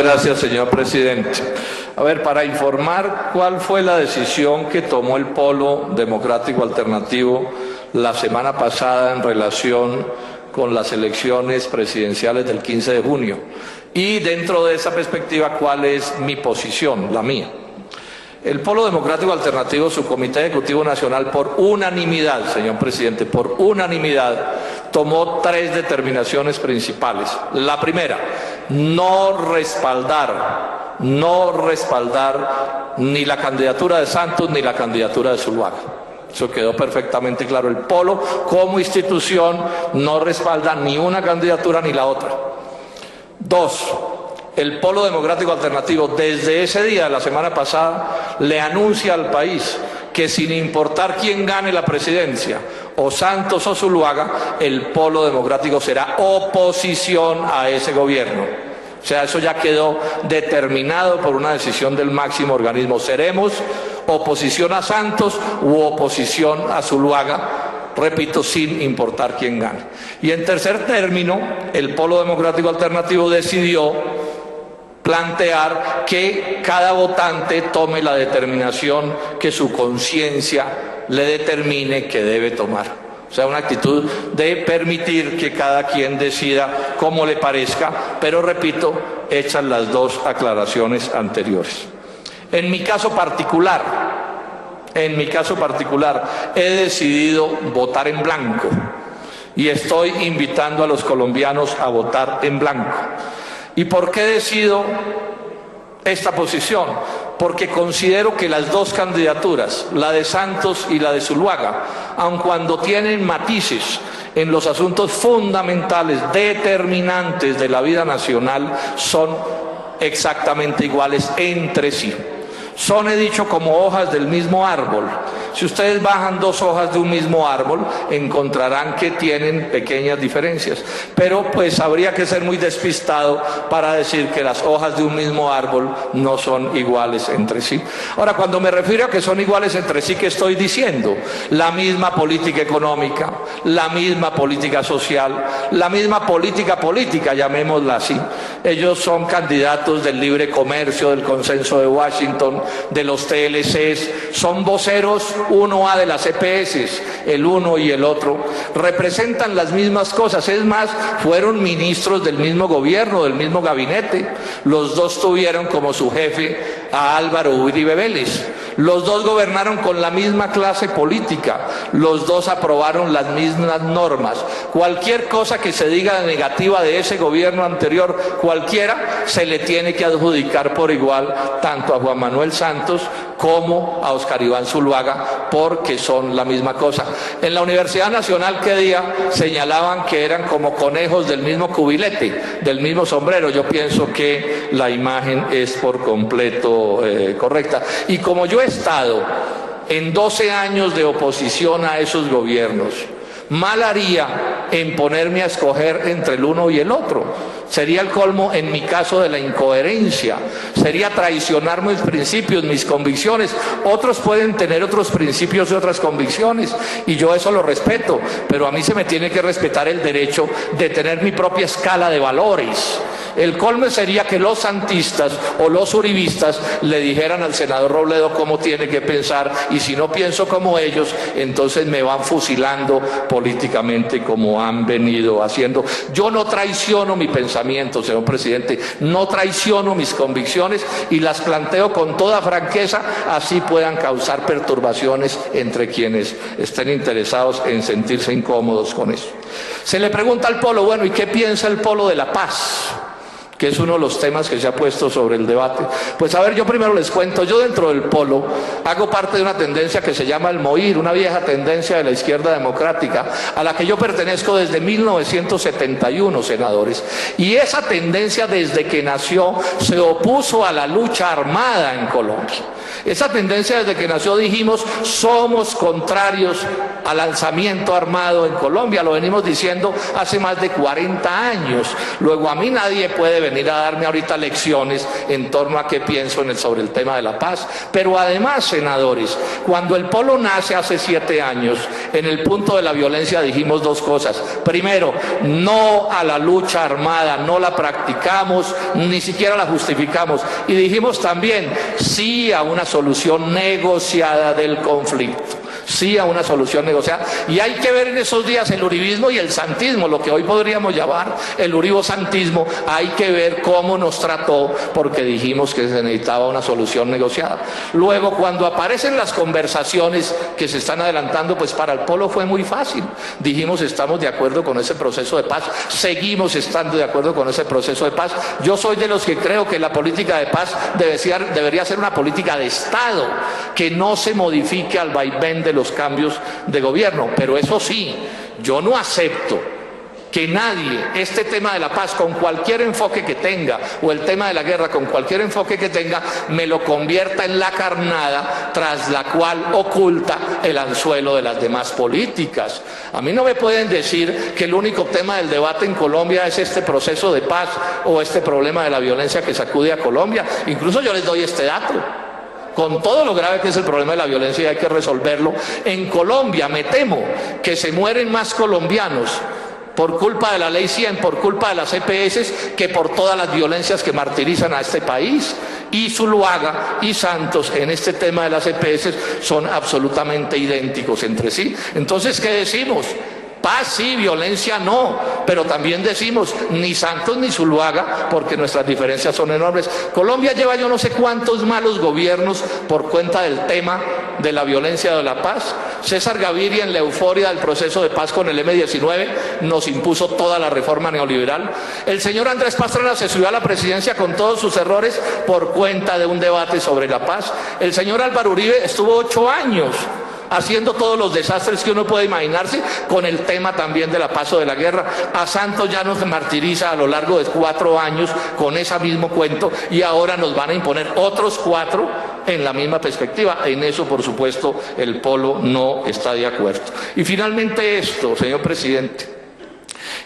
Gracias, señor presidente. A ver, para informar cuál fue la decisión que tomó el Polo Democrático Alternativo la semana pasada en relación con las elecciones presidenciales del 15 de junio. Y dentro de esa perspectiva, ¿cuál es mi posición, la mía? El Polo Democrático Alternativo, su Comité Ejecutivo Nacional, por unanimidad, señor presidente, por unanimidad, tomó 3 determinaciones principales. La primera, no respaldar ni la candidatura de Santos ni la candidatura de Zuluaga. Eso quedó perfectamente claro. El Polo, como institución, no respalda ni una candidatura ni la otra. 2. El Polo Democrático Alternativo, desde ese día de la semana pasada, le anuncia al país que sin importar quién gane la presidencia, o Santos o Zuluaga, el Polo Democrático será oposición a ese gobierno. O sea, eso ya quedó determinado por una decisión del máximo organismo. Seremos oposición a Santos u oposición a Zuluaga, repito, sin importar quién gane. Y en tercer término, el Polo Democrático Alternativo decidió plantear que cada votante tome la determinación que su conciencia le determine que debe tomar. O sea, una actitud de permitir que cada quien decida como le parezca, pero repito, hechas las 2 aclaraciones anteriores. En mi caso particular, he decidido votar en blanco y estoy invitando a los colombianos a votar en blanco. ¿Y por qué decido esta posición? Porque considero que las 2 candidaturas, la de Santos y la de Zuluaga, aun cuando tienen matices en los asuntos fundamentales, determinantes de la vida nacional, son exactamente iguales entre sí. Son, he dicho, como hojas del mismo árbol. Si ustedes bajan 2 hojas de un mismo árbol, encontrarán que tienen pequeñas diferencias. Pero pues habría que ser muy despistado para decir que las hojas de un mismo árbol no son iguales entre sí. Ahora, cuando me refiero a que son iguales entre sí, ¿qué estoy diciendo? La misma política económica, la misma política social, la misma política, llamémosla así. Ellos son candidatos del libre comercio, del consenso de Washington, de los TLCs, son voceros 1A de las EPS, el uno y el otro, representan las mismas cosas, es más, fueron ministros del mismo gobierno, del mismo gabinete, los 2 tuvieron como su jefe a Álvaro Uribe Vélez, los 2 gobernaron con la misma clase política, los 2 aprobaron las mismas normas. Cualquier cosa que se diga negativa de ese gobierno anterior, cualquiera, se le tiene que adjudicar por igual tanto a Juan Manuel Santos como a Óscar Iván Zuluaga, porque son la misma cosa. En la Universidad Nacional, ¿qué día señalaban que eran como conejos del mismo cubilete, del mismo sombrero? Yo pienso que la imagen es por completo correcta. Y como yo he estado en 12 años de oposición a esos gobiernos, mal haría en ponerme a escoger entre el uno y el otro. Sería el colmo, en mi caso, de la incoherencia. Sería traicionar mis principios, mis convicciones. Otros pueden tener otros principios y otras convicciones, y yo eso lo respeto, pero a mí se me tiene que respetar el derecho de tener mi propia escala de valores. El colmo sería que los santistas o los uribistas le dijeran al senador Robledo cómo tiene que pensar, y si no pienso como ellos, entonces me van fusilando políticamente como han venido haciendo. Yo no traiciono mi pensamiento, señor presidente, no traiciono mis convicciones y las planteo con toda franqueza, así puedan causar perturbaciones entre quienes estén interesados en sentirse incómodos con eso. Se le pregunta al Polo, bueno, ¿y qué piensa el Polo de la paz?, que es uno de los temas que se ha puesto sobre el debate. Pues a ver, yo primero les cuento, yo dentro del Polo hago parte de una tendencia que se llama el MOIR, una vieja tendencia de la izquierda democrática, a la que yo pertenezco desde 1971, senadores. Y esa tendencia, desde que nació, se opuso a la lucha armada en Colombia. Esa tendencia, desde que nació, dijimos, somos contrarios al lanzamiento armado en Colombia, lo venimos diciendo hace más de 40 años. Luego, a mí nadie puede venir a darme ahorita lecciones en torno a qué pienso sobre el tema de la paz. Pero además, senadores, cuando el Polo nace hace 7 años, en el punto de la violencia dijimos 2 cosas. Primero, no a la lucha armada, no la practicamos, ni siquiera la justificamos. Y dijimos también sí a una solución negociada del conflicto. Sí a una solución negociada. Y hay que ver en esos días el uribismo y el santismo, lo que hoy podríamos llamar el uribo-santismo. Hay que ver cómo nos trató, porque dijimos que se necesitaba una solución negociada. Luego, cuando aparecen las conversaciones que se están adelantando, pues para el Polo fue muy fácil. Dijimos, estamos de acuerdo con ese proceso de paz, seguimos estando de acuerdo con ese proceso de paz. Yo soy de los que creo que la política de paz debería ser una política de Estado, que no se modifique al vaivén de los cambios de gobierno. Pero eso sí, yo no acepto que nadie, este tema de la paz con cualquier enfoque que tenga, o el tema de la guerra con cualquier enfoque que tenga, me lo convierta en la carnada tras la cual oculta el anzuelo de las demás políticas. A mí no me pueden decir que el único tema del debate en Colombia es este proceso de paz o este problema de la violencia que sacude a Colombia. Incluso yo les doy este dato. Con todo lo grave que es el problema de la violencia y hay que resolverlo, en Colombia me temo que se mueren más colombianos por culpa de la ley 100, por culpa de las EPS, que por todas las violencias que martirizan a este país. Y Zuluaga y Santos en este tema de las EPS son absolutamente idénticos entre sí. Entonces, ¿qué decimos? Paz sí, violencia no, pero también decimos ni Santos ni Zuluaga, porque nuestras diferencias son enormes. Colombia lleva yo no sé cuántos malos gobiernos por cuenta del tema de la violencia de la paz. César Gaviria, en la euforia del proceso de paz con el M-19, nos impuso toda la reforma neoliberal. El señor Andrés Pastrana se subió a la presidencia con todos sus errores por cuenta de un debate sobre la paz. El señor Álvaro Uribe estuvo 8 años haciendo todos los desastres que uno puede imaginarse con el tema también de la paz o de la guerra. A Santos ya nos martiriza a lo largo de 4 años con ese mismo cuento, y ahora nos van a imponer otros 4 en la misma perspectiva. En eso, por supuesto, el Polo no está de acuerdo. Y finalmente esto, señor presidente.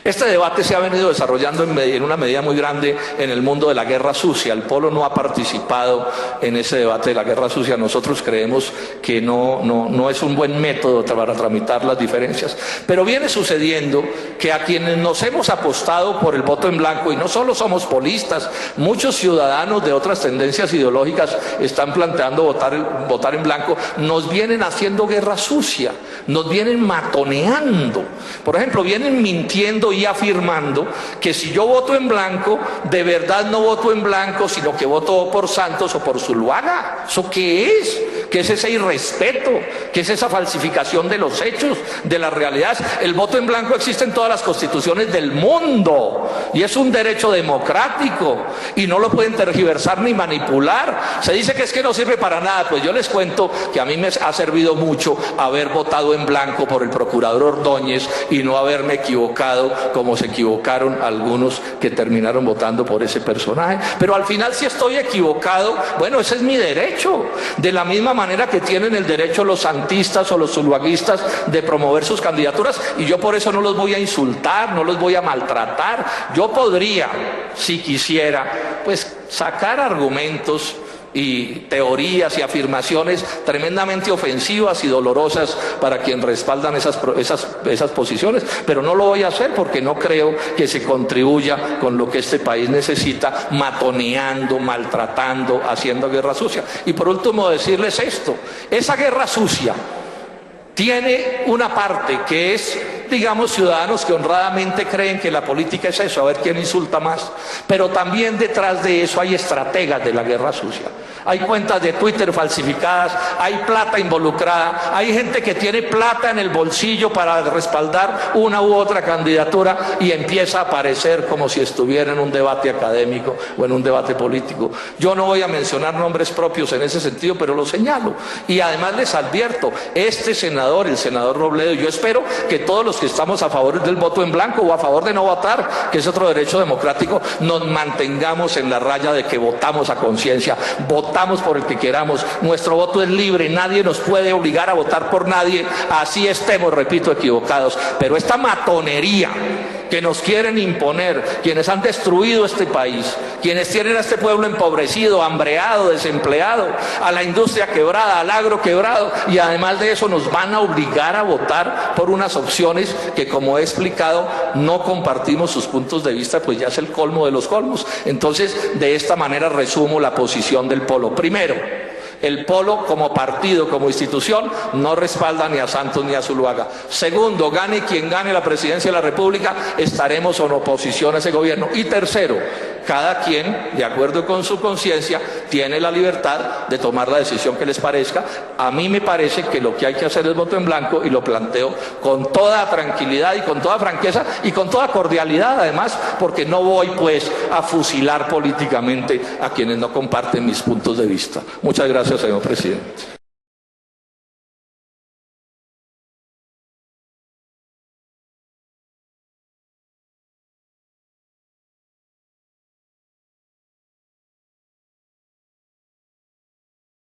Este debate se ha venido desarrollando en una medida muy grande en el mundo de la guerra sucia. El Polo no ha participado en ese debate de la guerra sucia. Nosotros creemos que no es un buen método para tramitar las diferencias. Pero viene sucediendo que a quienes nos hemos apostado por el voto en blanco, y no solo somos polistas, muchos ciudadanos de otras tendencias ideológicas están planteando votar en blanco, nos vienen haciendo guerra sucia, nos vienen matoneando. Por ejemplo, vienen mintiendo y afirmando que si yo voto en blanco, de verdad no voto en blanco, sino que voto por Santos o por Zuluaga. ¿Eso qué es? ¿Qué es ese irrespeto? ¿Qué es esa falsificación de los hechos, de las realidades? El voto en blanco existe en todas las constituciones del mundo y es un derecho democrático y no lo pueden tergiversar ni manipular. Se dice que es que no sirve para nada. Pues yo les cuento que a mí me ha servido mucho haber votado en blanco por el procurador Ordóñez y no haberme equivocado como se equivocaron algunos que terminaron votando por ese personaje. Pero al final, si estoy equivocado, bueno, ese es mi derecho. De la misma manera que tienen el derecho los santistas o los zuluaguistas de promover sus candidaturas, y yo por eso no los voy a insultar, no los voy a maltratar. Yo podría, si quisiera, pues sacar argumentos y teorías y afirmaciones tremendamente ofensivas y dolorosas para quien respaldan esas posiciones, pero no lo voy a hacer porque no creo que se contribuya con lo que este país necesita, matoneando, maltratando, haciendo guerra sucia. Y por último decirles esto: esa guerra sucia tiene una parte que es, digamos, ciudadanos que honradamente creen que la política es eso, a ver quién insulta más, pero también detrás de eso hay estrategas de la guerra sucia. Hay cuentas de Twitter falsificadas, hay plata involucrada, hay gente que tiene plata en el bolsillo para respaldar una u otra candidatura y empieza a aparecer como si estuviera en un debate académico o en un debate político. Yo no voy a mencionar nombres propios en ese sentido, pero lo señalo. Y además les advierto, este senador, el senador Robledo, yo espero que todos los que estamos a favor del voto en blanco o a favor de no votar, que es otro derecho democrático, nos mantengamos en la raya de que votamos a conciencia, votamos por el que queramos, nuestro voto es libre, nadie nos puede obligar a votar por nadie, así estemos, repito, equivocados. Pero esta matonería que nos quieren imponer, quienes han destruido este país, quienes tienen a este pueblo empobrecido, hambreado, desempleado, a la industria quebrada, al agro quebrado, y además de eso nos van a obligar a votar por unas opciones que, como he explicado, no compartimos sus puntos de vista, pues ya es el colmo de los colmos. Entonces, de esta manera resumo la posición del Polo. Primero, el Polo como partido, como institución, no respalda ni a Santos ni a Zuluaga. Segundo, gane quien gane la presidencia de la República, estaremos en oposición a ese gobierno. Y tercero, cada quien, de acuerdo con su conciencia, tiene la libertad de tomar la decisión que les parezca. A mí me parece que lo que hay que hacer es voto en blanco, y lo planteo con toda tranquilidad y con toda franqueza y con toda cordialidad, además, porque no voy pues a fusilar políticamente a quienes no comparten mis puntos de vista. Muchas gracias, señor presidente.